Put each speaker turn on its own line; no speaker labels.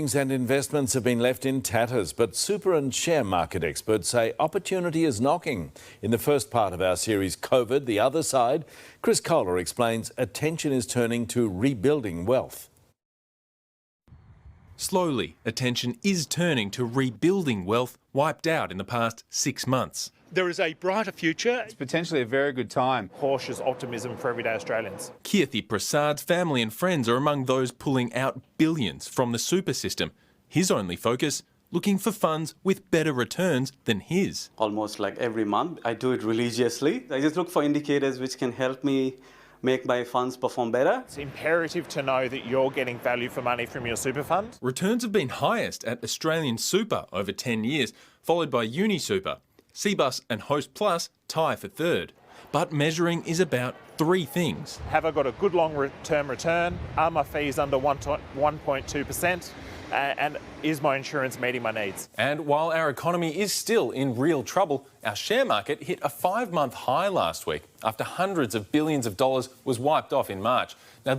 And investments have been left in tatters, but super and share market experts say opportunity is knocking. In the first part of our series, COVID, the other side, Chris Kohler explains attention is turning to rebuilding wealth.
Slowly, attention is turning to rebuilding wealth wiped out in the past 6 months.
There is a brighter future.
It's potentially a very good time.
Cautious optimism for everyday Australians.
Keerthi Prasad's family and friends are among those pulling out billions from the super system. His only focus, looking for funds with better returns than his.
Almost like every month, I do it religiously. I just look for indicators which can help me make my funds perform better.
It's imperative to know that you're getting value for money from your super fund.
Returns have been highest at Australian Super over 10 years, followed by Uni Super. Cbus and Host Plus tie for third. But measuring is about three things.
Have I got a good long-term return? Are my fees under 1.2%? And is my insurance meeting my needs?
And while our economy is still in real trouble, our share market hit a 5-month high last week after hundreds of billions of dollars was wiped off in March. Now,